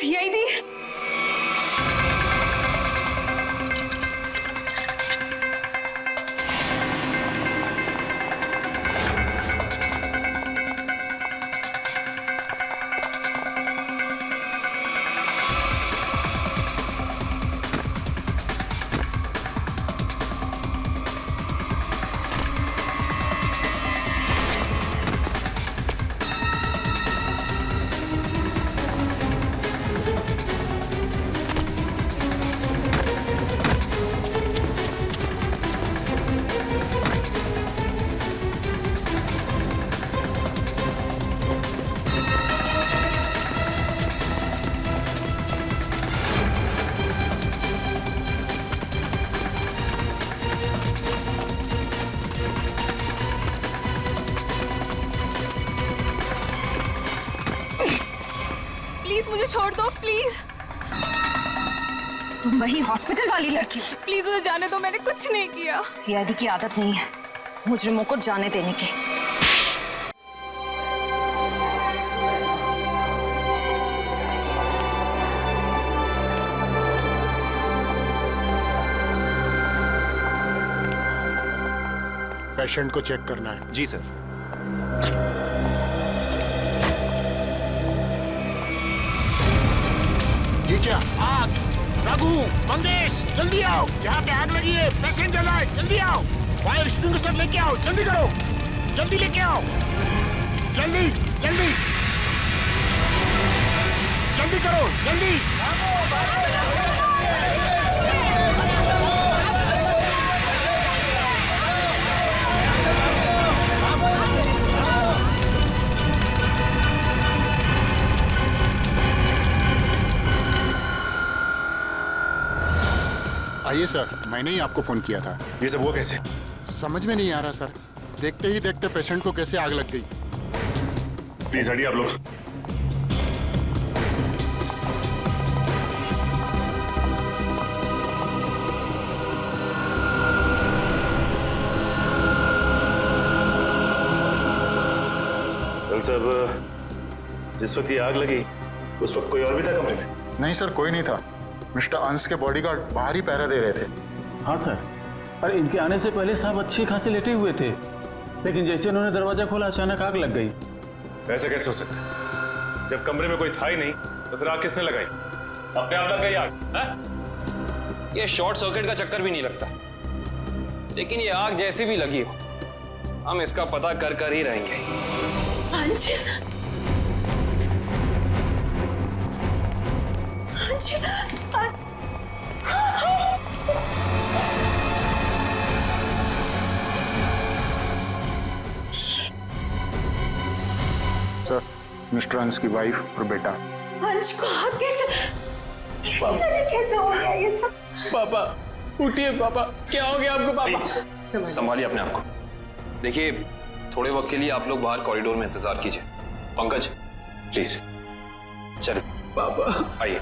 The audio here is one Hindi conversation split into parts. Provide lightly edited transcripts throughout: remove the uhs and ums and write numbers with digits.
सीआईडी। प्लीज मुझे छोड़ दो, प्लीज। तुम वही हॉस्पिटल वाली लड़की हो? प्लीज मुझे जाने दो, मैंने कुछ नहीं किया। सीआईडी की आदत नहीं है मुजरिमों को जाने देने की। पेशेंट को चेक करना है। जी सर। ये क्या? आग! रघु, मंगेश, जल्दी आओ, यहाँ पे आग लगी है, पेशेंट जला है, जल्दी आओ, फायर एक्सटिंग्विशर लेके आओ, जल्दी करो, जल्दी लेके आओ, जल्दी, जल्दी, जल्दी करो, जल्दी। आइए सर, मैंने ही आपको फोन किया था। ये सब हुआ कैसे? समझ में नहीं आ रहा सर, देखते ही देखते पेशेंट को कैसे आग लग गई। प्लीज हटिए आप लोग। डॉक्टर साहब, जिस वक्त ये आग लगी उस वक्त कोई और भी था कमरे में? नहीं सर, कोई नहीं था। मिस्टर अंश के बॉडीगार्ड बाहर ही पहरा दे रहे थे। हाँ सर, अरे इनके आने से पहले साहब अच्छी खासी लेटे हुए थे, लेकिन जैसे उन्होंने दरवाजा खोला अचानक आग लग गई। ऐसा कैसे हो सकता है? जब कमरे में कोई था ही नहीं तो फिर आग किसने लगाई? अपने आप लग गई आग? है? ये शॉर्ट सर्किट का चक्कर भी नहीं लगता, लेकिन ये आग जैसी भी लगी हो हम इसका पता कर कर ही रहेंगे। अंश, अंश, सर, मिस्टर अंश की वाइफ और बेटा। अंश को आग कैसे लगी, कैसे हो गया ये सब? पापा उठिए, पापा क्या हो गया आपको? पापा संभालिए अपने आप को। देखिए, थोड़े वक्त के लिए आप लोग बाहर कॉरिडोर में इंतजार कीजिए। पंकज प्लीज चलिए। पापा आइए।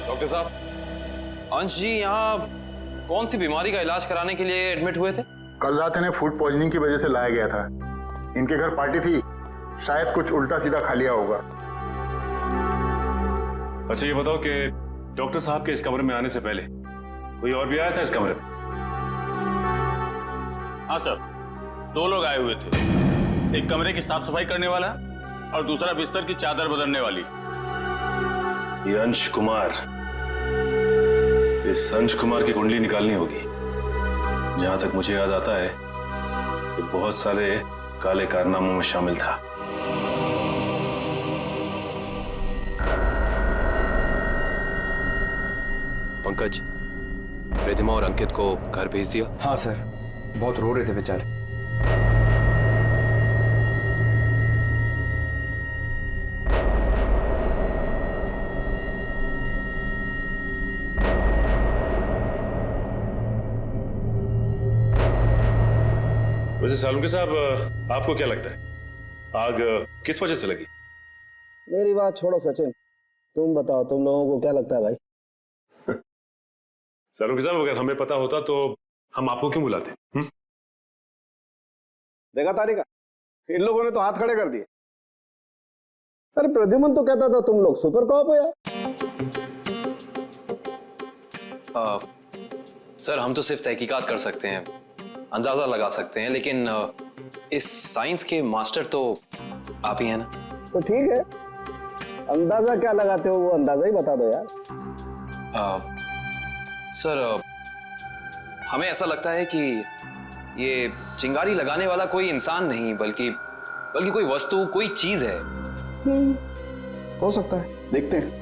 डॉक्टर साहब, अंश जी यहाँ कौन सी बीमारी का इलाज कराने के लिए एडमिट हुए थे? कल रात इन्हें फूड पॉइजनिंग की वजह से लाया गया था। इनके घर पार्टी थी, शायद कुछ उल्टा सीधा खा लिया होगा। अच्छा ये बताओ कि डॉक्टर साहब के इस कमरे में आने से पहले कोई और भी आया था इस कमरे में? हाँ सर, 2 लोग आए हुए थे, एक कमरे की साफ सफाई करने वाला और दूसरा बिस्तर की चादर बदलने वाली। ये अंश कुमार, इस अंश कुमार की कुंडली निकालनी होगी। जहां तक मुझे याद आता है कि बहुत सारे काले कारनामों में शामिल था। पंकज, प्रतिमा और अंकित को घर भेज दिया? हाँ सर, बहुत रो रहे थे बेचारे। वैसे सालुंके साहब, आपको क्या लगता है आग किस वजह से लगी? मेरी बात छोड़ो सचिन, तुम बताओ, तुम लोगों को क्या लगता है भाई? सालुंके साहब, अगर हमें पता होता तो हम आपको क्यों बुलाते? देखा तारिका, इन लोगों ने तो हाथ खड़े कर दिए। अरे प्रद्युमन तो कहता था तुम लोग सुपर कॉप हो यार। सर हम तो सिर्फ तहकीकात कर सकते हैं, अंदाजा लगा सकते हैं, लेकिन इस साइंस के मास्टर तो आप ही हैं ना। तो ठीक है, अंदाजा क्या लगाते हो वो अंदाजा ही बता दो यार। सर हमें ऐसा लगता है कि ये चिंगारी लगाने वाला कोई इंसान नहीं बल्कि कोई वस्तु, कोई चीज है। हो सकता है, देखते हैं।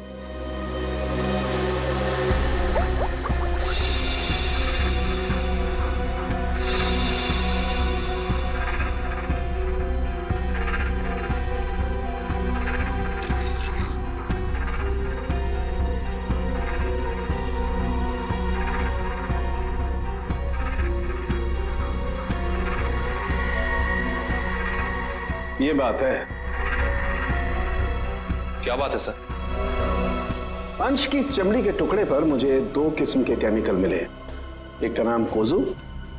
ये बात है। क्या बात है सर? अंश की इस चमड़ी के टुकड़े पर मुझे 2 किस्म के केमिकल मिले। एक का नाम कोजू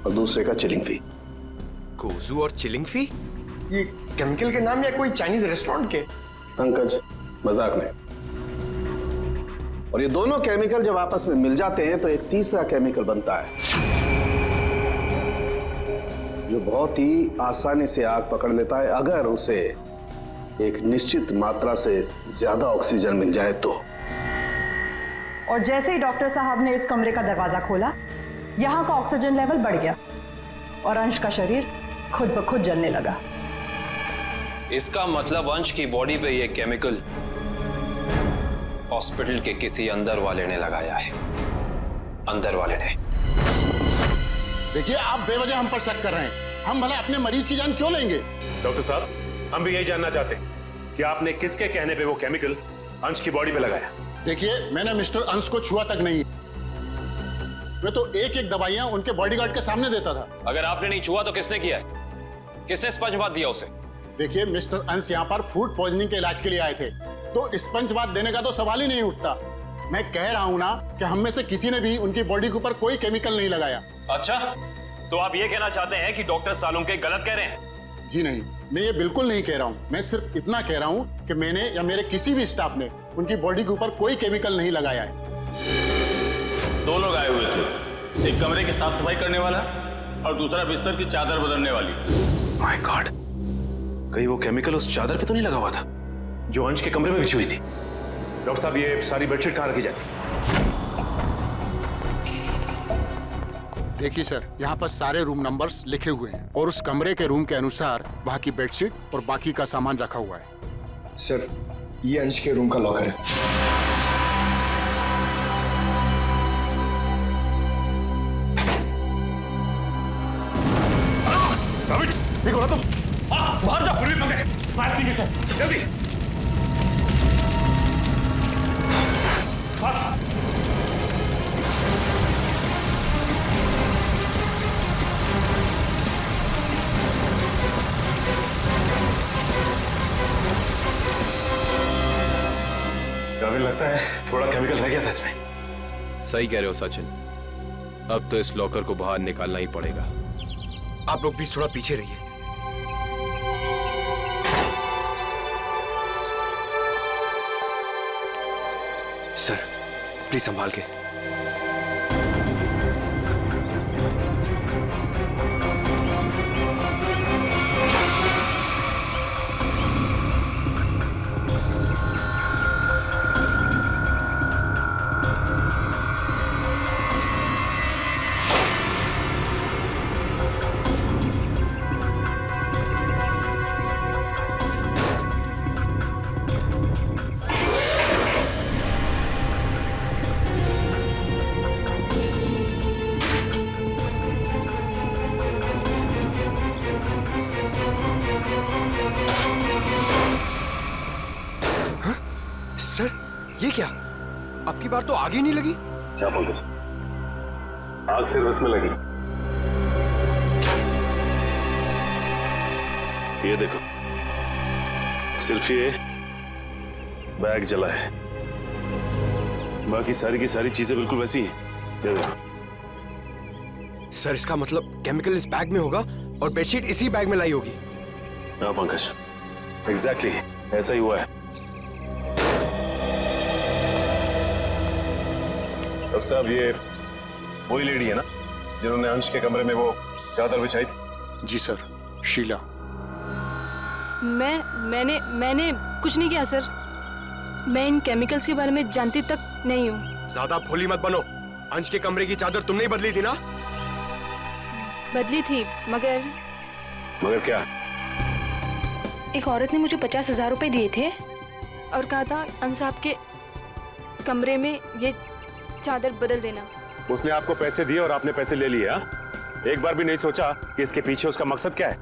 और दूसरे का चिलिंगफी। कोजू और चिलिंगफी? ये केमिकल के नाम या कोई चाइनीज रेस्टोरेंट के? पंकज, मजाक नहीं। और ये दोनों केमिकल जब आपस में मिल जाते हैं तो एक तीसरा केमिकल बनता है जो बहुत ही आसानी से आग पकड़ लेता है अगर उसे एक निश्चित मात्रा से ज्यादा ऑक्सीजन मिल जाए तो। और जैसे ही डॉक्टर साहब ने इस कमरे का दरवाजा खोला, यहाँ का ऑक्सीजन लेवल बढ़ गया और अंश का शरीर खुद ब खुद जलने लगा। इसका मतलब अंश की बॉडी पे ये केमिकल हॉस्पिटल के किसी अंदर वाले ने लगाया है। अंदर वाले ने। देखिए आप बेवजह हम पर शक कर रहे हैं। हम भला अपने मरीज की जान क्यों लेंगे? डॉक्टर साहब, हम भी यही जानना चाहते हैं कि आपने किसके कहने पे वो केमिकल अंश की बॉडी पे लगाया। देखिए मैंने मिस्टर अंश को छुआ तक नहीं, मैं तो एक एक दवाइयां उनके बॉडीगार्ड के सामने देता था। अगर आपने नहीं छुआ तो किसने किया है? किसने स्पंज बाथ दिया उसे? देखिए मिस्टर अंश यहाँ पर फूड पॉइजनिंग के इलाज के लिए आए थे, तो स्पंज बाथ देने का तो सवाल ही नहीं उठता। मैं कह रहा हूँ ना कि हम में से किसी ने भी उनकी बॉडी के ऊपर कोई केमिकल नहीं लगाया। अच्छा, तो आप ये कहना चाहते हैं कि डॉक्टर सालुंके गलत कह रहे हैं? जी नहीं, मैं ये बिल्कुल नहीं कह रहा हूँ। मैं सिर्फ इतना कह रहा हूँ कि मैंने या मेरे किसी भी स्टाफ ने उनकी बॉडी के ऊपर कोई केमिकल नहीं लगाया है। 2 लोग आए हुए थे, एक कमरे की साफ सफाई करने वाला और दूसरा बिस्तर की चादर बदलने वाली। माय गॉड, कहीं वो केमिकल उस चादर पे तो नहीं लगा हुआ था जो अंश के कमरे में बिछी हुई थी? डॉक्टर साहब, ये सारी बेडशीट कहाँ रखी जाती? देखिए सर, यहाँ पर सारे रूम नंबर्स लिखे हुए हैं और उस कमरे के रूम के अनुसार वहाँ की बेडशीट और बाकी का सामान रखा हुआ है। सर, ये अंश के रूम का लॉकर है। ठीक हो ना तुम? बाहर जाओ, फिर भी पकड़े। फायर एक्सटिंग्विशर, जल्दी। फास्ट। काबिल लगता है थोड़ा केमिकल रह गया था इसमें। सही कह रहे हो सचिन, अब तो इस लॉकर को बाहर निकालना ही पड़ेगा। आप लोग भी थोड़ा पीछे रहिए। सर, प्लीज संभाल के। ये क्या? अब की बार तो आग ही नहीं लगी। क्या बोलते? आग सिर्फ इसमें लगी। ये देखो, सिर्फ ये बैग जला है, बाकी सारी की सारी चीजें बिल्कुल वैसी हैं। ये देखो। सर, इसका मतलब केमिकल इस बैग में होगा और बेडशीट इसी बैग में लाई होगी। हाँ पंकज, एग्जैक्टली ऐसा ही हुआ है। डॉक्टर साहब, ये वही लेडी है ना जिन्होंने अंश के कमरे में वो चादर बिछाई थी? जी सर, शीला। मैंने कुछ नहीं किया सर। मैं इन केमिकल्स के बारे में जानती तक नहीं हूँ। ज्यादा भोली मत बनो। अंश के कमरे की चादर तुमने ही बदली थी ना? बदली थी, मगर क्या? एक औरत ने मुझे 50,000 रुपए दिए थे और कहा था अंश साहब के कमरे में ये चादर बदल देना। उसने आपको पैसे दिए और आपने पैसे ले लिए? हाँ? एक बार भी नहीं सोचा कि इसके पीछे उसका मकसद क्या है?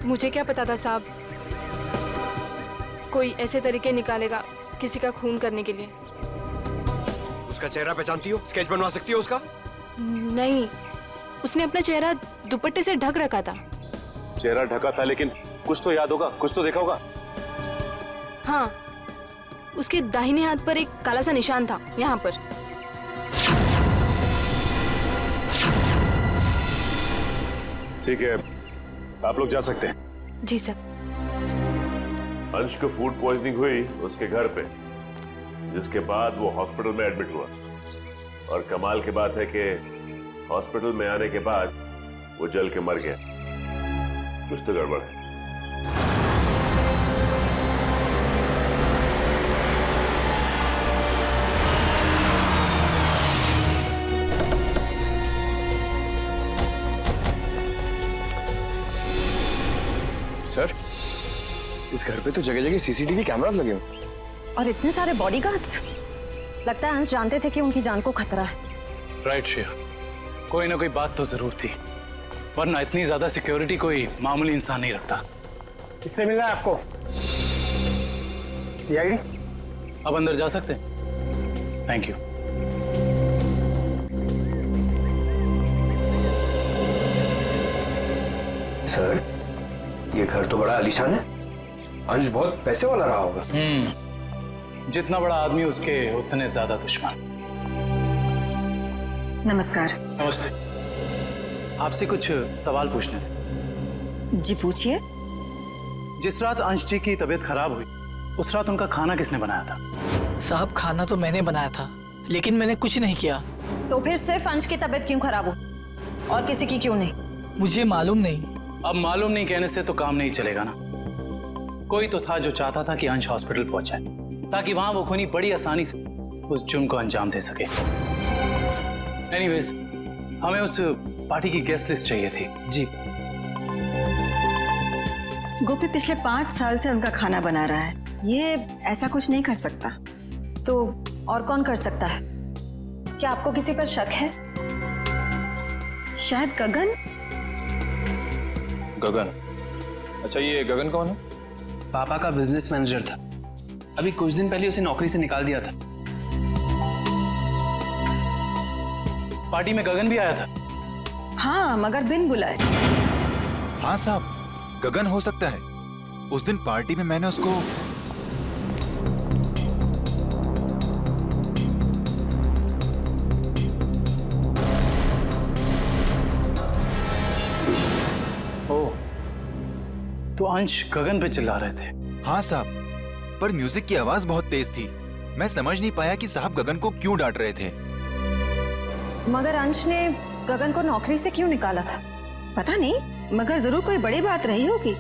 मुझे क्या पता था साहब, कोई ऐसे तरीके निकालेगा किसी का खून करने के लिए। उसका चेहरा पहचानती हो? स्केच बनवा सकती हो उसका? नहीं, उसने अपना चेहरा दुपट्टे से ढक रखा था। चेहरा ढका था, लेकिन कुछ तो याद होगा, कुछ तो देखा होगा। हाँ, उसके दाहिने हाथ पर एक काला सा निशान था, यहाँ पर। ठीक है, आप लोग जा सकते हैं। जी सर। अंश को फूड पॉइजनिंग हुई उसके घर पे, जिसके बाद वो हॉस्पिटल में एडमिट हुआ। और कमाल की बात है कि हॉस्पिटल में आने के बाद वो जल के मर गया। कुछ तो गड़बड़ है। सर, इस घर पे तो जगह जगह सीसीटीवी कैमरास लगे हुए और इतने सारे बॉडीगार्ड्स। लगता है अंश जानते थे कि उनकी जान को खतरा है। राइट श्रेया, कोई ना कोई बात तो जरूर थी, वरना इतनी ज्यादा सिक्योरिटी कोई मामूली इंसान नहीं रखता। किससे मिलना है आपको? सीआईडी? अब अंदर जा सकते हैं? Thank you. सर, ये घर तो बड़ा आलीशान है। अंश बहुत पैसे वाला रहा होगा। जितना बड़ा आदमी उसके उतने ज्यादा दुश्मन। नमस्कार। नमस्ते। आपसे कुछ सवाल पूछने थे। जी पूछिए। जिस रात अंश जी की तबीयत खराब हुई, उस रात उनका खाना किसने बनाया था? साहब, खाना तो मैंने बनाया था, लेकिन मैंने कुछ नहीं किया। तो फिर सिर्फ अंश की तबीयत क्यों खराब हो और किसी की क्यों नहीं? मुझे मालूम नहीं। अब मालूम नहीं कहने से तो काम नहीं चलेगा ना। कोई तो था जो चाहता था कि अंश हॉस्पिटल पहुंच जाए, ताकि वहां वो खूनी बड़ी आसानी से उस जुर्म को अंजाम दे सके। एनीवेज, हमें उस पार्टी की गेस्ट लिस्ट चाहिए थी। जी। गोपी पिछले 5 साल से उनका खाना बना रहा है। ये ऐसा कुछ नहीं कर सकता। तो और कौन कर सकता है? क्या आपको किसी पर शक है? शायद गगन। गगन? अच्छा, ये गगन कौन है? पापा का बिजनेस मैनेजर था। अभी कुछ दिन पहले उसे नौकरी से निकाल दिया था। पार्टी में गगन भी आया था? हाँ, मगर बिन बुलाए। हाँ साहब, गगन हो सकता है। उस दिन पार्टी में मैंने उसको तो अंश गगन पे चिल्ला रहे थे? हाँ साहब, पर म्यूजिक की आवाज बहुत तेज थी। मैं समझ नहीं पाया कि साहब गगन को क्यों डांट रहे थे। मगर अंश ने गगन को नौकरी से क्यों निकाला था? पता नहीं, मगर जरूर कोई बड़ी बात रही होगी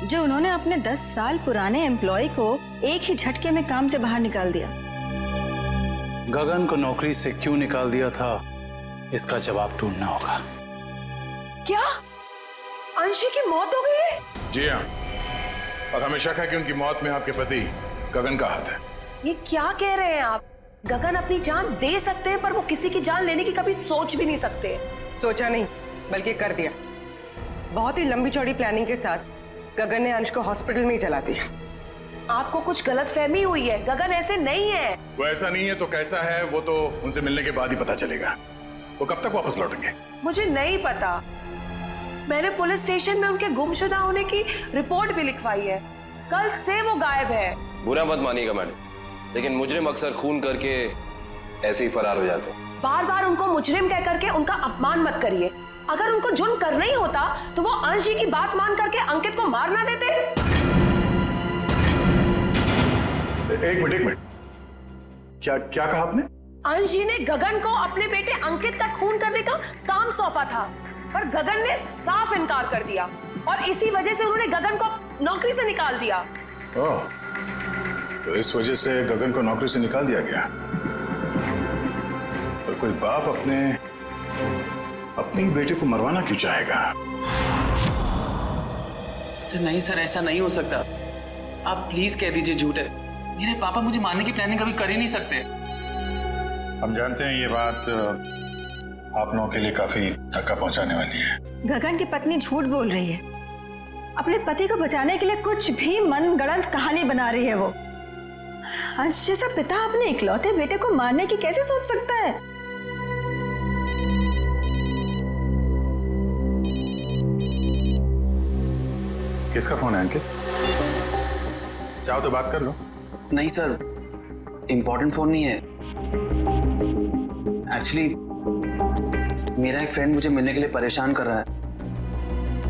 जो उन्होंने अपने 10 साल पुराने एम्प्लॉय को एक ही झटके में काम से बाहर निकाल दिया। गगन को नौकरी से क्यों निकाल दिया था, इसका जवाब ढूंढना होगा। क्या अंशी की मौत हो गई है? जी हाँ, और हमें शक है कि उनकी मौत में आपके पति गगन का हाथ है। ये क्या कह रहे हैं आप? गगन अपनी जान दे सकते हैं, पर वो किसी की जान लेने की कभी सोच भी नहीं सकते। सोचा नहीं, बल्कि कर दिया। बहुत ही लंबी चौड़ी प्लानिंग के साथ गगन ने अंश को हॉस्पिटल में ही जला दिया। आपको कुछ गलतफहमी हुई है। गगन ऐसे नहीं है। वो ऐसा नहीं है तो कैसा है, वो तो उनसे मिलने के बाद ही पता चलेगा। वो कब तक वापस लौटेंगे? मुझे नहीं पता। मैंने पुलिस स्टेशन में उनके गुमशुदा होने की रिपोर्ट भी लिखवाई है। कल से वो गायब है। बुरा मत मानिएगा मैडम, लेकिन मुजरिम अक्सर खून करके ऐसे ही फरार हो जाते हैं। बार बार उनको मुजरिम कह करके उनका अपमान मत करिए। अगर उनको जुर्म करना ही होता तो वो अंश जी की बात मान करके अंकित को मार ना देते। एक मिनट, क्या कहा आपने? अंश जी ने गगन को अपने बेटे अंकित का खून करने का काम सौंपा था, पर गगन ने साफ इनकार कर दिया और इसी वजह से उन्होंने गगन को नौकरी से निकाल दिया। ओह, तो इस वजह से गगन को नौकरी से निकाल दिया गया। पर कोई बाप अपने ही बेटे को मरवाना क्यों चाहेगा? सर नहीं सर, ऐसा नहीं हो सकता। आप प्लीज कह दीजिए झूठ है। मेरे पापा मुझे मारने की प्लानिंग कभी कर ही नहीं सकते। हम जानते हैं ये बात आप लोगों के लिए काफी धक्का पहुंचाने वाली है। गगन की पत्नी झूठ बोल रही है। अपने पति को बचाने के लिए कुछ भी मनगढ़ंत कहानी बना रही है वो। अंश जैसा पिता अपने इकलौते बेटे को मारने की कैसे सोच सकता है? किसका फोन है अंकित? चाहो तो बात कर लो। नहीं सर, इंपॉर्टेंट फोन नहीं है। एक्चुअली मेरा एक फ्रेंड मुझे मिलने के लिए परेशान कर रहा है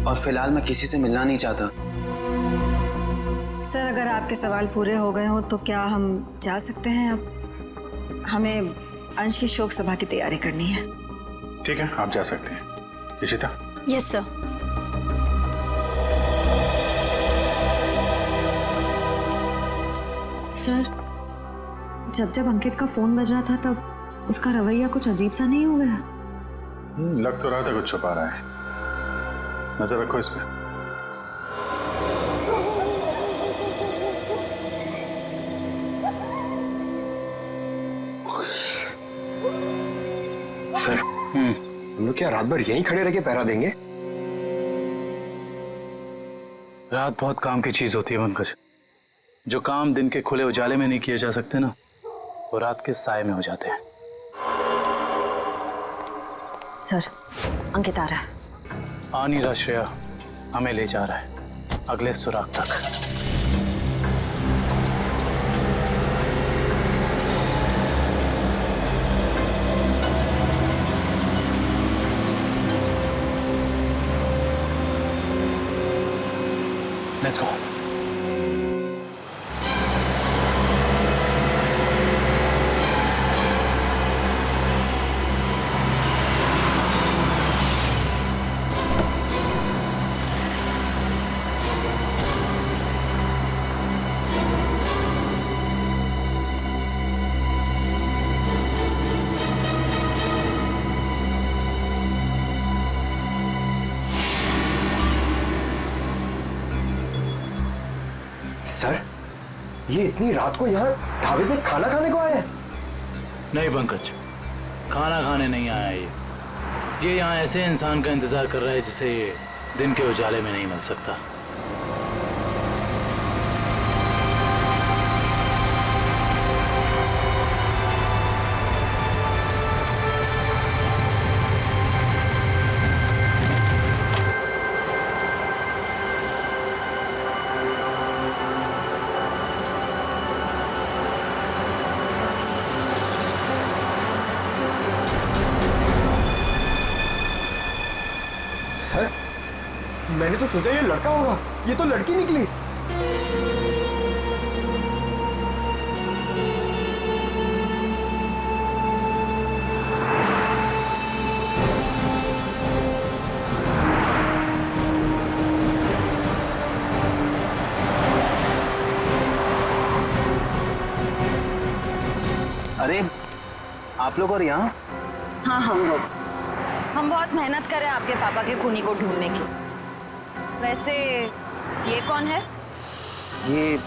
और फिलहाल मैं किसी से मिलना नहीं चाहता। सर, अगर आपके सवाल पूरे हो गए हो तो क्या हम जा सकते हैं अब? हमें अंश की शोक सभा की तैयारी करनी है। ठीक है, आप जा सकते हैं। इशिता? Yes sir. सर, जब अंकित का फोन बज रहा था तब उसका रवैया कुछ अजीब सा नहीं हो गया? लग तो रहा था कुछ छुपा रहा है। नजर रखो इस पे। सर, हम लोग क्या रात भर यहीं खड़े रह के पहरा देंगे? रात बहुत काम की चीज होती है पंकज। जो काम दिन के खुले उजाले में नहीं किए जा सकते ना, वो रात के साए में हो जाते हैं। सर, अंकित आ रहा है। आ नहीं रहा श्रेया, हमें ले जा रहा है अगले सुराग तक। Let's go. सर, ये इतनी रात को यहाँ ढाबे पे खाना खाने को आया है? नहीं पंकज, खाना खाने नहीं आया ये यहाँ ऐसे इंसान का इंतजार कर रहा है जिसे ये दिन के उजाले में नहीं मिल सकता। सर, मैंने तो सोचा ये लड़का होगा, ये तो लड़की निकली। अरे आप लोग और यहाँ? हाँ, हम बहुत मेहनत करें आपके पापा के खूनी को ढूंढने की। वैसे ये कौन है? ये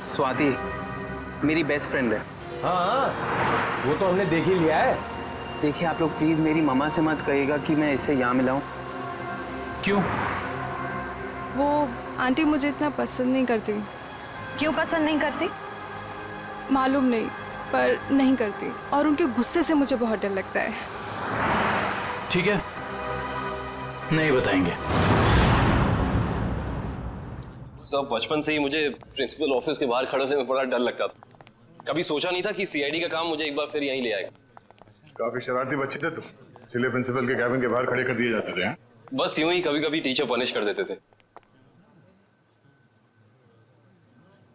स्वाति, मेरी बेस्ट फ्रेंड है। हाँ, वो तो हमने देख ही लिया है। देखिए आप लोग प्लीज मेरी मम्मा से मत कहिएगा कि मैं इससे यहाँ मिलाऊं। क्यों? वो आंटी मुझे इतना पसंद नहीं करती। क्यों पसंद नहीं करती? मालूम नहीं, पर नहीं करती और उनके गुस्से से मुझे बहुत डर लगता है। ठीक है, नहीं बताएंगे। सब बचपन से ही मुझे प्रिंसिपल ऑफिस के बाहर खड़े होने में बड़ा डर लगता था। कभी सोचा नहीं था कि सीआईडी का काम मुझे एक बार फिर यहीं ले आएगा। काफी शरारती बच्चे थे तुम, इसलिए प्रिंसिपल के कैबिन के बाहर खड़े कर दिए जाते थे। हाँ? बस यूं ही कभी कभी टीचर पनिश कर देते थे।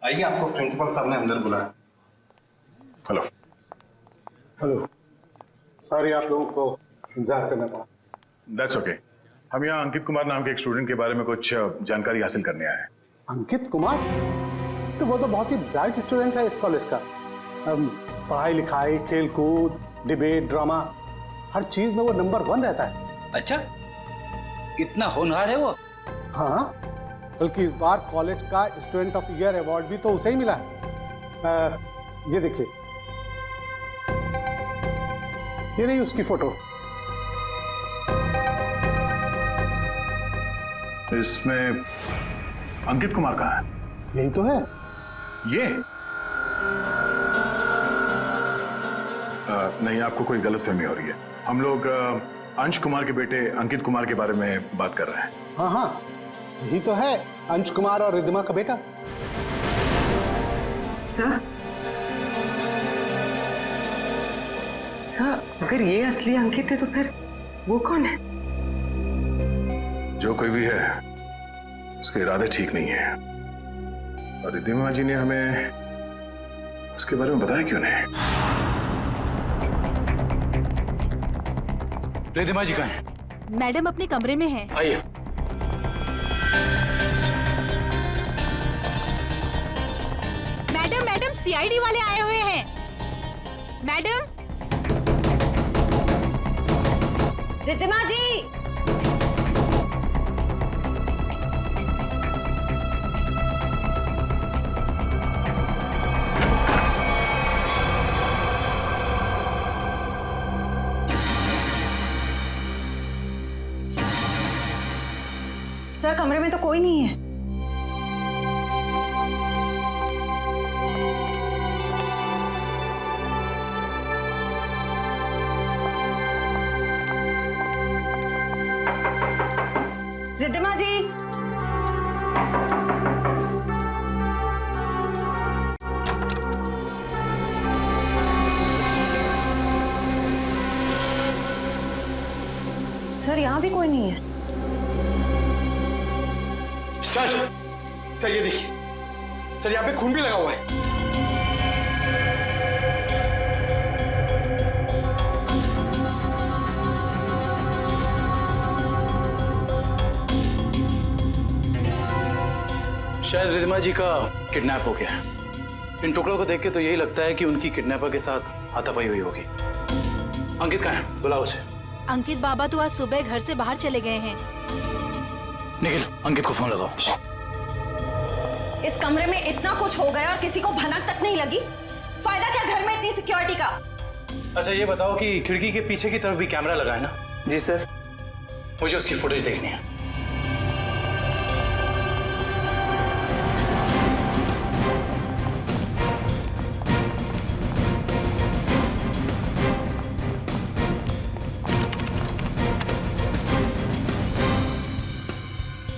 आइए, आपको प्रिंसिपल साहब ने अंदर बुलाया। Hello hello. सॉरी आप लोगों को इंतजार करना पड़ा। That's okay. हम यहाँ अंकित कुमार नाम के एक स्टूडेंट के बारे में कुछ जानकारी हासिल करने आए हैं। अंकित कुमार? तो वो तो बहुत ही ब्राइट स्टूडेंट है इस कॉलेज का। पढ़ाई लिखाई, खेल कूद, डिबेट, ड्रामा, हर चीज में वो नंबर 1 रहता है। अच्छा, इतना होनहार है वो? हाँ, बल्कि इस बार कॉलेज का स्टूडेंट ऑफ ईयर अवार्ड भी तो उसे ही मिला है। ये देखिए, ये रही उसकी फोटो। इसमें अंकित कुमार कहाँ है? यही तो है। ये नहीं, आपको कोई गलतफहमी हो रही है। हम लोग अंश कुमार के बेटे अंकित कुमार के बारे में बात कर रहे हैं। हाँ हाँ, यही तो है, अंश कुमार और रिद्धिमा का बेटा। सर, अगर ये असली अंकित है तो फिर वो कौन है? जो कोई भी है, उसके इरादे ठीक नहीं है। और रिद्धिमा जी ने हमें उसके बारे में बताया क्यों नहीं? रिद्धिमा जी कहाँ हैं? मैडम अपने कमरे में हैं। आइए। मैडम सीआईडी वाले आए हुए हैं। मैडम। रिद्धिमा जी। सर, कमरे में तो कोई नहीं है। रिद्धिमा जी। सर, यहाँ भी कोई नहीं है। सर ये देखिए, सर यहाँ पे खून भी लगा हुआ है। शायद रिद्धिमा जी का किडनैप हो गया है। इन टुकड़ों को देख के तो यही लगता है कि उनकी किडनैपर के साथ हाथापाई हुई होगी। अंकित कहाँ है? बुलाओ उसे। अंकित बाबा तो आज सुबह घर से बाहर चले गए हैं। निखिल, अंकित को फोन लगाओ। इस कमरे में इतना कुछ हो गया और किसी को भनक तक नहीं लगी। फायदा क्या घर में इतनी सिक्योरिटी का? अच्छा ये बताओ कि खिड़की के पीछे की तरफ भी कैमरा लगा है ना? जी सर। मुझे उसकी फुटेज देखनी है।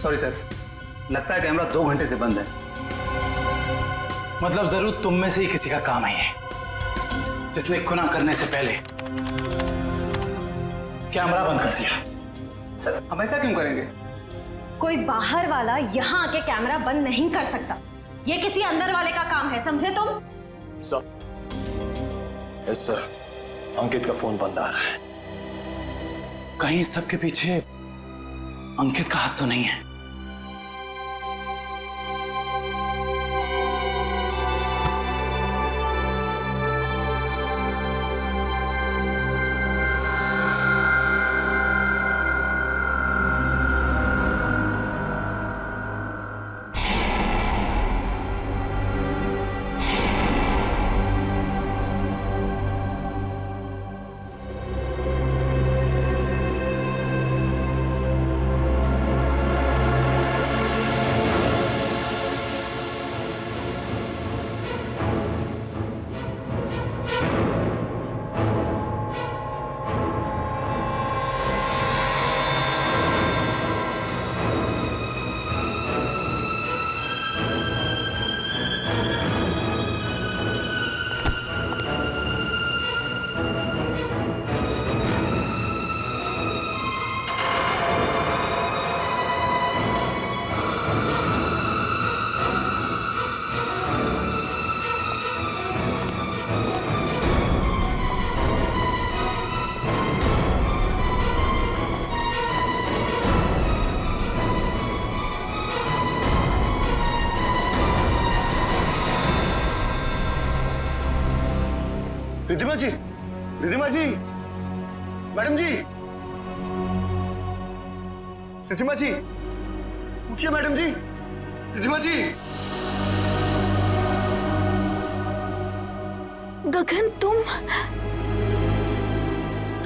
सॉरी सर, लगता है कैमरा 2 घंटे से बंद है। मतलब जरूर तुम में से ही किसी का काम है ये, जिसने गुनाह करने से पहले कैमरा बंद कर दिया। सर, हम ऐसा क्यों करेंगे? कोई बाहर वाला यहाँ आके कैमरा बंद नहीं कर सकता। ये किसी अंदर वाले का काम है, समझे तुम? यस सर, अंकित का फोन बंद आ रहा है। कहीं सबके पीछे अंकित का हाथ तो नहीं है? रिधिमा जी, रिधिमा जी, मैडम जी, रिधिमा जी, उठिए मैडम जी, रिधिमा जी। गगन, तुम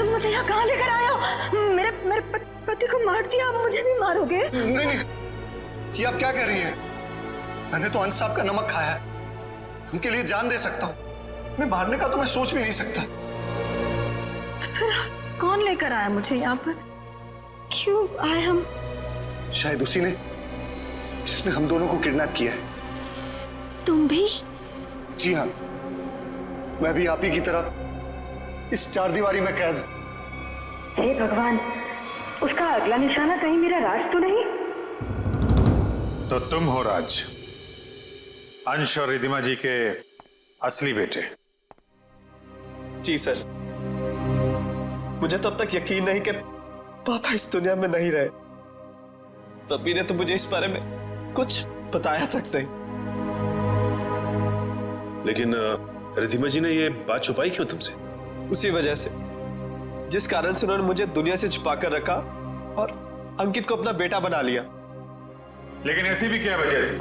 मुझे यहाँ कहाँ लेकर आए हो? मेरे पति को मार दिया, आप मुझे भी मारोगे? नहीं नहीं, ये आप क्या कह रही हैं? मैंने तो अंश साहब का नमक खाया है, उनके लिए जान दे सकता हूँ। मैं मारने का तो मैं सोच भी नहीं सकता। तो फिर कौन लेकर आया मुझे यहाँ पर? क्यों आए हम? शायद उसी ने जिसने हम दोनों को किडनैप किया है। तुम भी? जी हाँ, मैं भी आप ही की तरह इस चारदीवारी में कैद हूं। हे भगवान, उसका अगला निशाना कहीं मेरा राज तो नहीं? तो तुम हो राज, अंश और रिधिमा जी के असली बेटे। जी सर, मुझे तब तक यकीन नहीं कि पापा इस दुनिया में नहीं रहे। रब्बी ने तो मुझे इस बारे में कुछ बताया तक नहीं। लेकिन रिधिमा जी ने ये बात छुपाई क्यों तुमसे? उसी वजह से जिस कारण से उन्होंने मुझे दुनिया से छुपा कर रखा और अंकित को अपना बेटा बना लिया। लेकिन ऐसी भी क्या वजह थी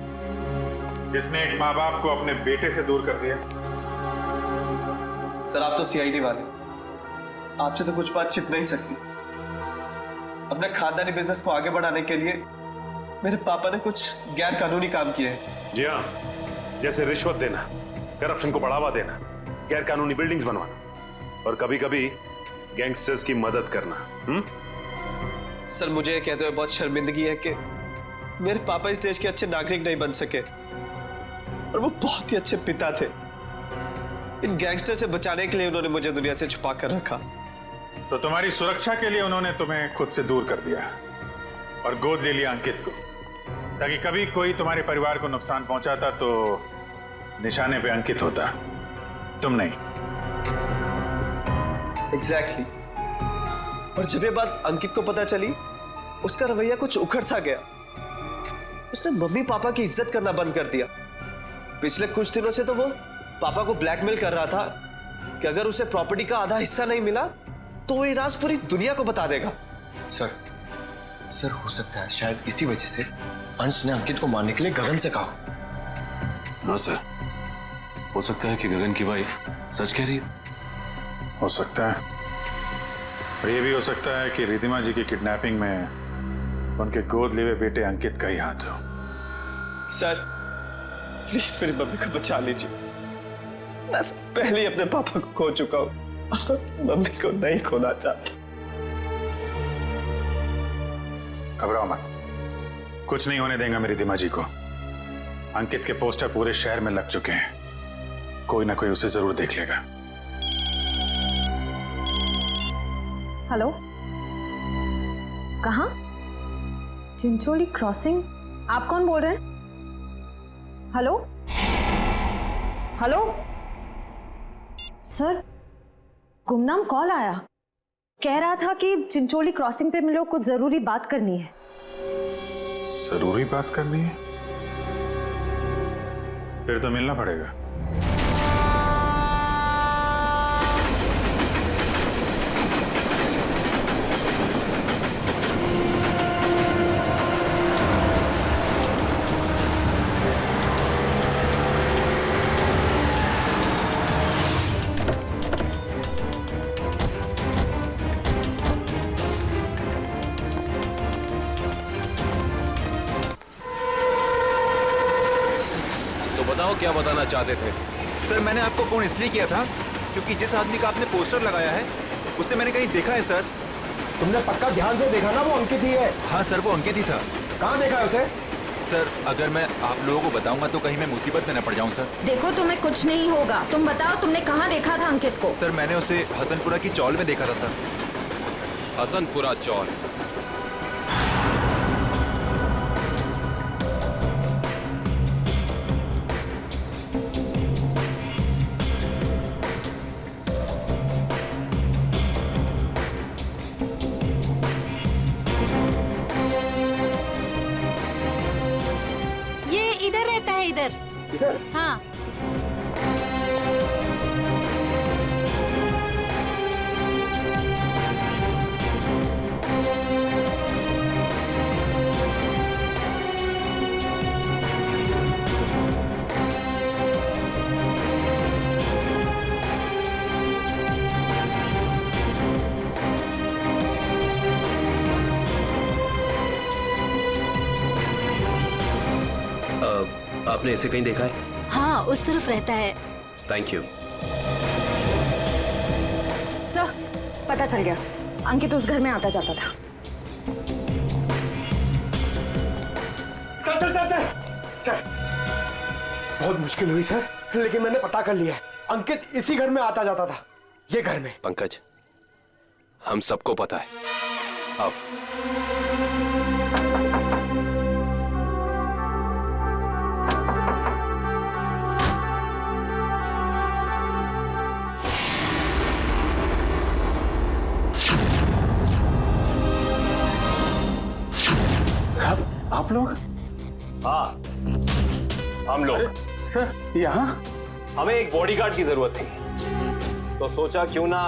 जिसने एक माँ बाप को अपने बेटे से दूर कर दिया? सर, आप तो सीआईडी वाले, आपसे तो कुछ बात छिप नहीं सकती। अपने खानदानी बिजनेस को आगे बढ़ाने के लिए मेरे पापा ने कुछ गैर कानूनी काम किए हैं। जी हाँ, जैसे रिश्वत देना, करप्शन को बढ़ावा देना, गैर कानूनी बिल्डिंग्स बनवाना और कभी कभी गैंगस्टर्स की मदद करना। सर, मुझे कहते हुए बहुत शर्मिंदगी है कि मेरे पापा इस देश के अच्छे नागरिक नहीं बन सके और वो बहुत ही अच्छे पिता थे। इन गैंगस्टर से बचाने के लिए उन्होंने मुझे दुनिया से छुपा कर रखा। तो तुम्हारी सुरक्षा के लिए उन्होंने तुम्हें खुद से दूर कर दिया और गोद ले लिया अंकित को, ताकि कभी कोई तुम्हारे परिवार को नुकसान पहुंचाता तो निशाने पे अंकित होता, तुम नहीं। एग्जैक्टली। और जब ये बात अंकित को पता चली, उसका रवैया कुछ उखड़ सा गया। उसने मम्मी पापा की इज्जत करना बंद कर दिया। पिछले कुछ दिनों से तो वो पापा को ब्लैकमेल कर रहा था कि अगर उसे प्रॉपर्टी का आधा हिस्सा नहीं मिला तो वो ये राज पूरी दुनिया को बता देगा। सर हो सकता है शायद इसी वजह से अंश ने अंकित को मारने के लिए गगन से कहा। हाँ सर, हो सकता है कि गगन की वाइफ सच कह रही है। हो सकता है, और ये भी हो सकता है कि रिधिमा जी की किडनैपिंग में उनके गोद लिए हुए बेटे अंकित का ही हाथ हो। सर, प्लीज मेरी मम्मी को बचा लीजिए। मैं पहले ही अपने पापा को खो चुका हूं, मम्मी को नहीं खोना चाहता। घबराओ मत, कुछ नहीं होने देंगे मेरी रिधिमा जी को। अंकित के पोस्टर पूरे शहर में लग चुके हैं, कोई ना कोई उसे जरूर देख लेगा। हेलो, कहाँ? चिंचोली क्रॉसिंग? आप कौन बोल रहे हैं? हेलो हेलो सर, गुमनाम कॉल आया, कह रहा था कि चिंचोली क्रॉसिंग पे मिलो, कुछ जरूरी बात करनी है। जरूरी बात करनी है? फिर तो मिलना पड़ेगा। क्या बताना चाहते थे? सर, मैंने आपको फोन इसलिए किया था क्योंकि जिस आदमी का आपने पोस्टर लगाया है उससे मैंने कहीं देखा है सर। तुमने पक्का ध्यान से देखा ना? वो अंकित ही है। हाँ सर, वो अंकित ही था। कहाँ देखा है उसे? सर, अगर मैं आप लोगों को बताऊंगा तो कहीं मैं मुसीबत में न पड़ जाऊं सर। देखो, तुम्हें कुछ नहीं होगा। तुम बताओ, तुमने कहाँ देखा था अंकित को? सर, मैंने उसे हसनपुरा की चौल में देखा था सर। हसनपुरा चौल? इधर रहता है, इधर। हाँ। आपने इसे कहीं देखा है? हाँ, उस तरफ रहता है। Thank you. सर, पता चल गया, अंकित उस घर में आता जाता था। Sir sir sir sir sir, बहुत मुश्किल हुई सर, लेकिन मैंने पता कर लिया है, अंकित इसी घर में आता जाता था, ये घर में। पंकज, हम सबको पता है। अब आप लोग? हाँ, हम लोग। सर यहाँ? हमें एक बॉडीगार्ड की जरूरत थी, तो सोचा क्यों ना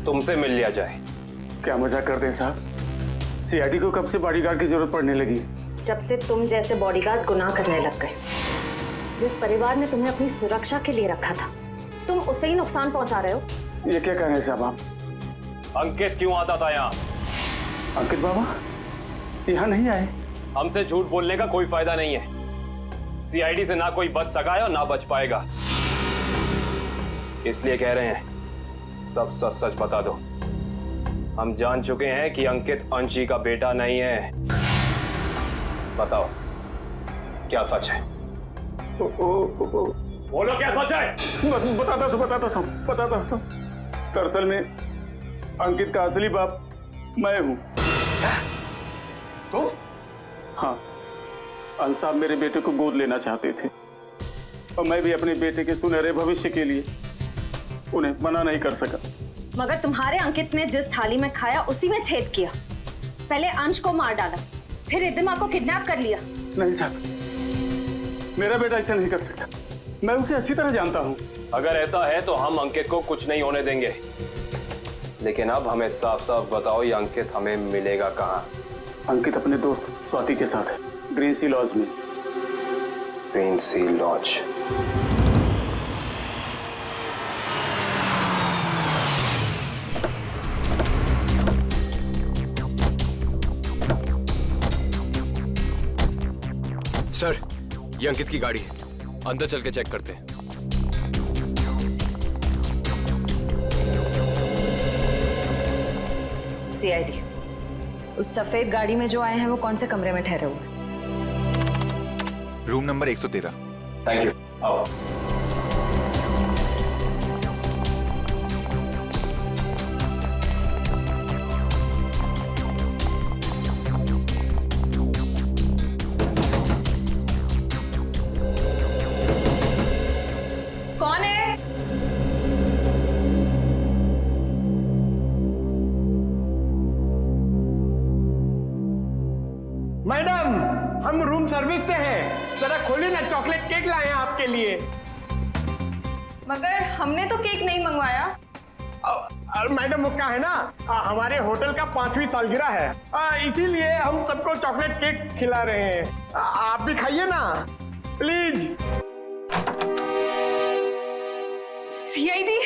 तुमसे मिल लिया जाए। क्या मजाक करते हैं साहब? सीआईडी को कब से बॉडीगार्ड की जरूरत पड़ने लगी? जब से तुम जैसे बॉडीगार्ड गुनाह करने लग गए। जिस परिवार ने तुम्हें अपनी सुरक्षा के लिए रखा था, तुम उसे ही नुकसान पहुंचा रहे हो। ये क्या कह रहे हैं साहब आप? अंकित क्यों आता था यहाँ? अंकित बाबा यहाँ नहीं आए। हमसे झूठ बोलने का कोई फायदा नहीं है। सीआईडी से ना कोई बच सका है और ना बच पाएगा, इसलिए कह रहे हैं सब सच सच बता दो। हम जान चुके हैं कि अंकित अंशी का बेटा नहीं है। बताओ क्या सच है? बोलो क्या सच है? बताता हूँ। दरअसल में अंकित का असली बाप मैं हूँ। तुम? हाँ, अंश साहब मेरे बेटे को गोद लेना चाहते थे और मैं भी अपने बेटे के सुनहरे भविष्य के लिए उन्हें मना नहीं कर सका। मगर तुम्हारे अंकित ने जिस थाली में खाया उसी में छेद किया। पहले अंश को मार डाला, फिर रिद्धिमा को किडनैप कर लिया। नहीं साहब, मेरा बेटा ऐसा नहीं कर सकता, मैं उसे अच्छी तरह जानता हूँ। अगर ऐसा है तो हम अंकित को कुछ नहीं होने देंगे, लेकिन अब हमें साफ साफ बताओ ये अंकित हमें मिलेगा कहाँ? अंकित अपने दोस्त स्वाति के साथ है, ग्रीन सी लॉज में। ग्रीन सी लॉज? सर, ये अंकित की गाड़ी है। अंदर चल के चेक करते हैं। सीआईडी, उस सफेद गाड़ी में जो आए हैं वो कौन से कमरे में ठहरे हुए? Room number 113। Thank you. आओ। कौन है? मैडम, हम रूम सर्विस से हैं, जरा खोलिए ना, चॉकलेट केक लाए हैं आपके लिए। मगर हमने तो केक नहीं मंगवाया। मैडम वो क्या है ना, हमारे होटल का 5वीं सालगिरह है, इसीलिए हम सबको चॉकलेट केक खिला रहे हैं। आप भी खाइए ना प्लीज। सीआईडी,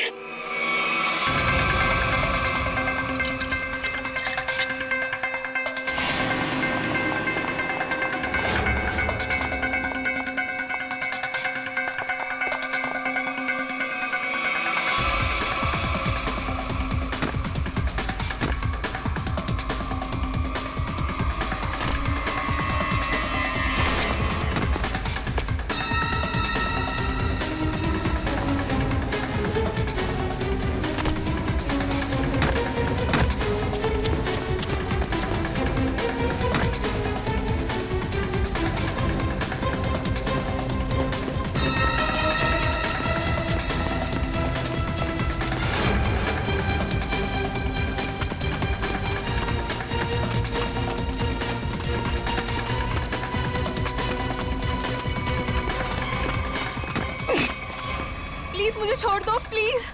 प्लीज मुझे छोड़ दो, प्लीज।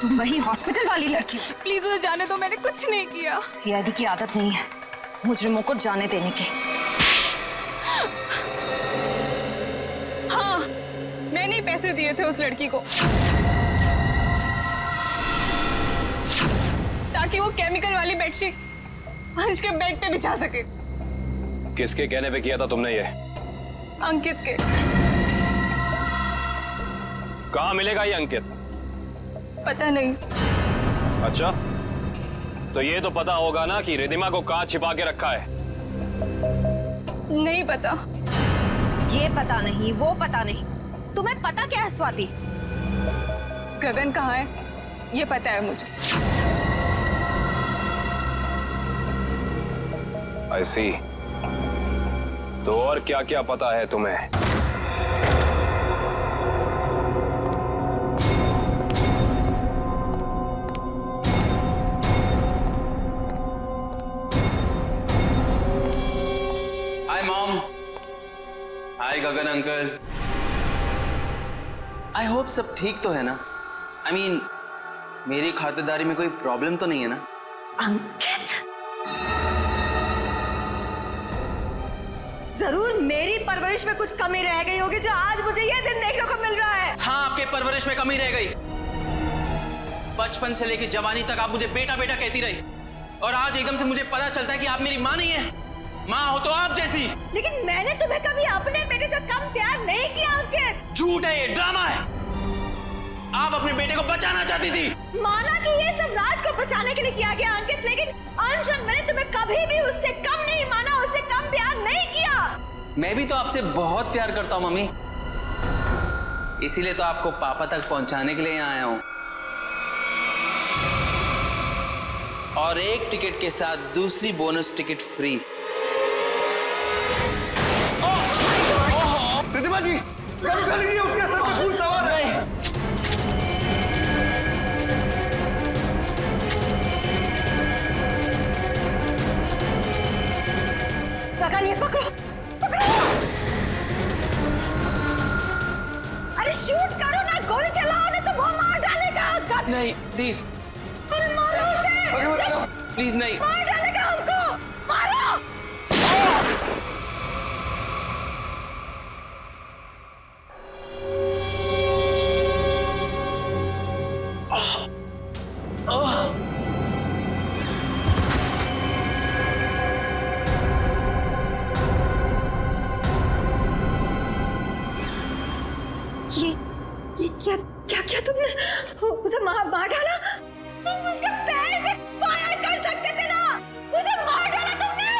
तुम वही हॉस्पिटल वाली लड़की? प्लीज मुझे जाने दो, मैंने कुछ नहीं किया। सीआईडी की आदत नहीं है मुजरिमों को जाने देने की। हाँ, मैंने ही पैसे दिए थे उस लड़की को ताकि वो केमिकल वाली बेडशीट अंश के बेड पे बिछा सके। किसके कहने पे किया था तुमने ये? अंकित के। कहाँ मिलेगा ये अंकित? पता नहीं। अच्छा, तो ये तो पता होगा ना कि रिधिमा को कहाँ छिपा के रखा है। नहीं पता। ये पता नहीं, वो पता नहीं, तुम्हें पता क्या है स्वाति? गगन कहाँ है ये पता है मुझे। I see। तो और क्या क्या पता है तुम्हें? Hi mom, hi Gagan uncle. I hope सब ठीक तो है ना? आई मीन मेरी खातिरदारी में कोई प्रॉब्लम तो नहीं है ना? अंकित, जरूर मेरी परवरिश में कुछ कमी रह गई होगी जो आज मुझे यह दिन देखने को मिल रहा है। हाँ, आपके परवरिश में कमी रह गई। बचपन से लेकर जवानी तक आप मुझे बेटा बेटा कहती रही, और आज एकदम से मुझे पता चलता है कि आप मेरी माँ नहीं है। माँ हो तो आप जैसी। लेकिन मैंने तुम्हें कभी अपने बेटे से कम प्यार नहीं किया अंकित। झूठ है, ये ड्रामा है। आप अपने बेटे को बचाना चाहती थी। माना कि ये सब राज को बचाने के लिए किया गया अंकित, लेकिन अंश, मैंने तुम्हें कभी भी उससे कम नहीं माना, उससे कम प्यार नहीं किया। मैं भी तो आपसे बहुत प्यार करता हूँ मम्मी, इसीलिए तो आपको पापा तक पहुंचाने के लिए यहाँ आया हूँ। और एक टिकट के साथ दूसरी बोनस टिकट फ्री। रिधिमा जी, उठा लीजिए, उसके सर पे खून सवार है। गगन, ये पकड़ो, पकड़ो। अरे शूट करो ना, गोली चलाओ ना, तो वो मार डालेगा। नहीं प्लीज, अरे मारो उसे। प्लीज नहीं। मार डालेगा हमको, मारो। ये क्या क्या क्या तुमने उसे मार डाला? तुम उसके पैर में फायर कर सकते थे ना, उसे मार डाला तुमने।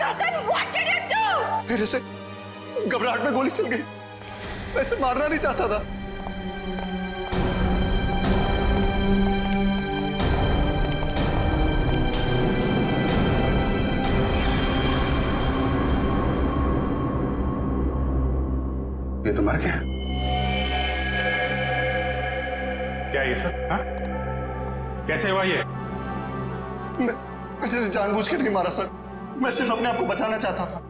गगन, व्हाट डिड यू डू? मेरे से घबराहट में गोली चल गई, वैसे मारना नहीं चाहता था। ये तो मर गया क्या? ये सब हाँ? कैसे हुआ ये? मैं जानबूझ के नहीं मारा सर, मैं सिर्फ अपने आप को बचाना चाहता था।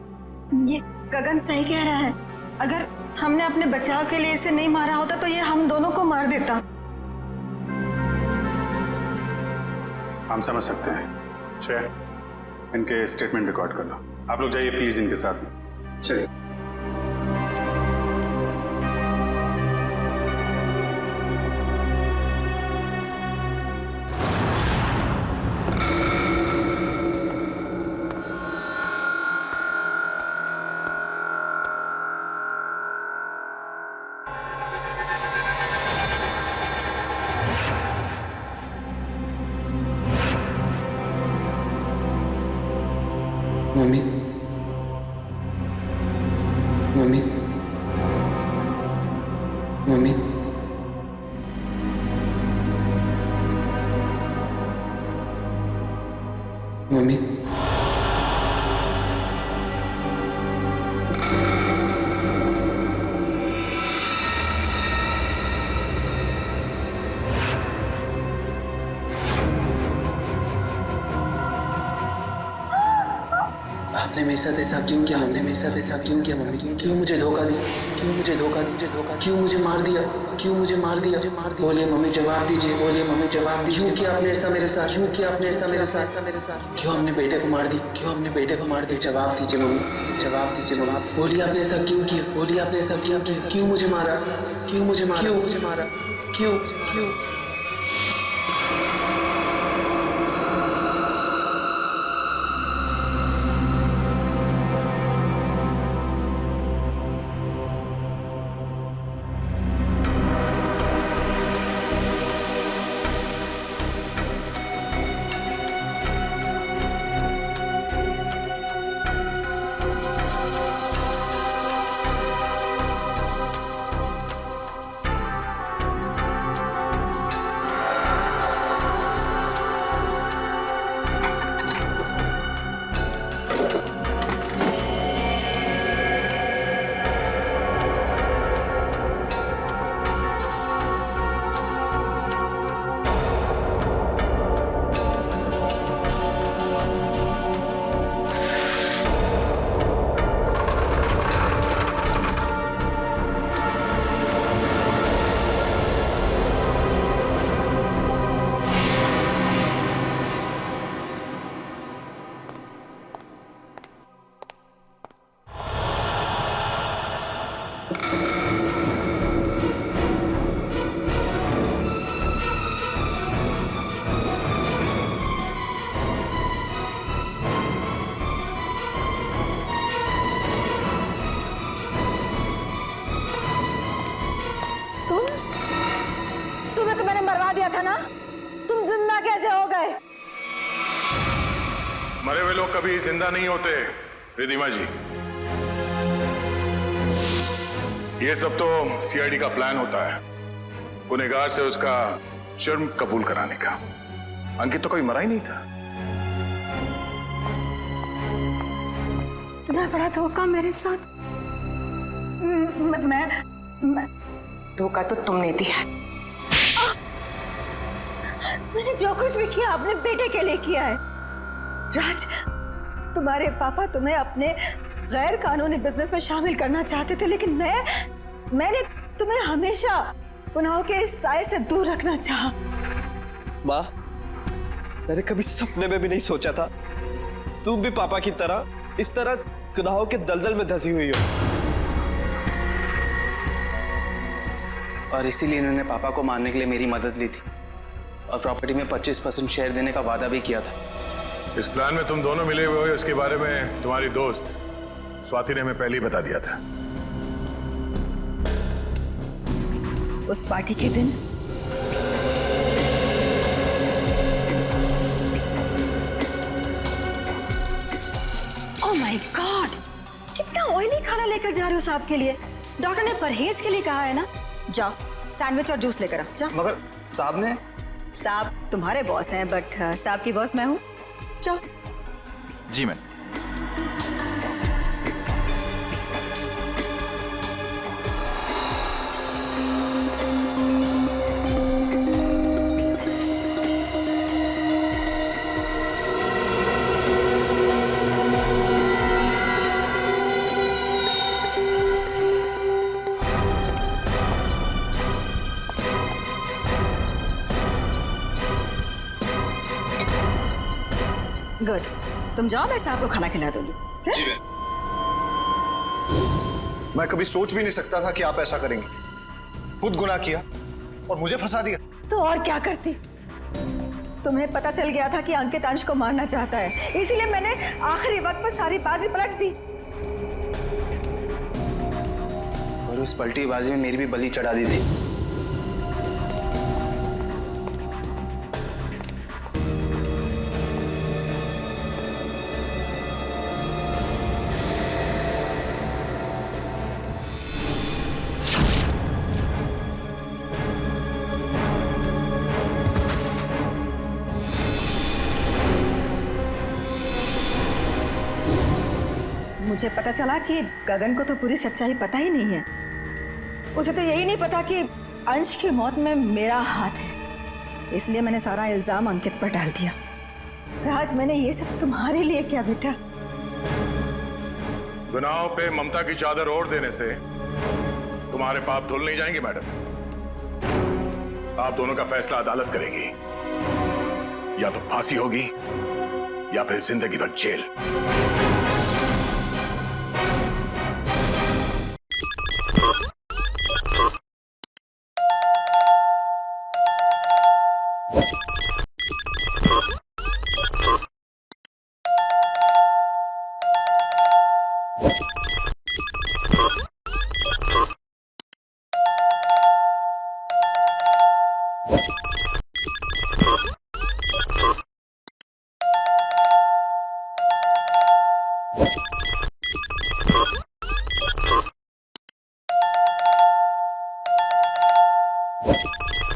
ये गगन सही कह रहा है, अगर हमने अपने बचाव के लिए इसे नहीं मारा होता तो ये हम दोनों को मार देता। हम समझ सकते हैं। श्रेया, इनके स्टेटमेंट रिकॉर्ड कर लो। आप लोग जाइए प्लीज इनके साथ में। चलिए। मम्मी, मम्मी, मम्मी, मम्मी, आपने मेरे साथ ऐसा क्यों किया? हमने मेरे साथ ऐसा क्यों किया मम्मी? क्यों मुझे धोखा दिया? क्यों मुझे धोखा दिया? क्यों मुझे मार दिया? क्यों मुझे मार दिया? बोलिए मम्मी, जवाब दीजिए। बोलिए मम्मी, जवाब दीजिए। क्यों किया आपने ऐसा मेरे साथ? क्यों किया आपने ऐसा मेरे साथ? क्यों हमने बेटे को मार दी? क्यों हमने बेटे को मार दी? जवाब दीजिए मम्मी, जवाब दीजिए मम्मी। बोलिए आपने ऐसा क्यों किया? बोलिए आपने ऐसा क्यों किया? क्यों मुझे मारा? क्यों मुझे मारा? क्यों मुझे मारा? क्यों क्यों? तुम्हें तो मैंने मरवा दिया था ना, तुम जिंदा कैसे हो गए? मरे हुए लोग कभी जिंदा नहीं होते रिधिमा जी। ये सब तो सीआईडी का प्लान होता है, गुनहगार से उसका जुर्म कबूल कराने का। अंकित तो कभी मरा ही नहीं था। इतना बड़ा धोखा मेरे साथ। मैं धोखा तो तुमने दिया। मैंने जो कुछ भी किया अपने बेटे के लिए किया है। राज, तुम्हारे पापा तुम्हें अपने गैर कानूनी बिजनेस में शामिल करना चाहते थे, लेकिन मैंने तुम्हें हमेशा गुनाहों के इस साए से दूर रखना चाहा। माँ, मैंने कभी सपने में भी नहीं सोचा था तुम भी पापा की तरह इस तरह गुनाहों के दलदल में धंसी हुई हो। और इसीलिए इन्होंने पापा को मारने के लिए मेरी मदद ली थी और प्रॉपर्टी में 25% शेयर देने का वादा भी किया था। इस प्लान में तुम दोनों मिले हुए हो, इसके बारे में तुम्हारी दोस्त स्वाति ने हमें पहले ही बता दिया था। उस पार्टी के दिन ओह माय गॉड, कितना ऑयली खाना लेकर जा रहे हो साहब के लिए? डॉक्टर ने परहेज के लिए कहा है ना। जाओ सैंडविच और जूस लेकर आओ, जाओ। मगर साहब ने? साहब तुम्हारे बॉस हैं, बट साहब की बॉस मैं हूँ। जाओ। जी मैम। गुड, तुम जाओ, मैं साहब को खाना खिला दूंगी। जी मैम। मैं कभी सोच भी नहीं सकता था कि आप ऐसा करेंगे। खुद गुनाह किया और मुझे फंसा दिया। तो और क्या करती? तुम्हें पता चल गया था कि अंकित अंश को मारना चाहता है, इसीलिए मैंने आखिरी वक्त पर सारी बाजी पलट दी। और उस पलटी बाजी में मेरी भी बलि चढ़ा दी थी। मुझे पता चला कि गगन को तो पूरी सच्चाई पता ही नहीं है। उसे तो यही नहीं पता कि अंश की मौत में मेरा हाथ है, इसलिए मैंने सारा इल्जाम अंकित पर डाल दिया। राज, मैंने ये सब तुम्हारे लिए किया बेटा। गुनाहों पे ममता की चादर ओढ़ देने से तुम्हारे पाप धुल नहीं जाएंगे मैडम। आप दोनों का फैसला अदालत करेगी, या तो फांसी होगी या फिर जिंदगी भर जेल।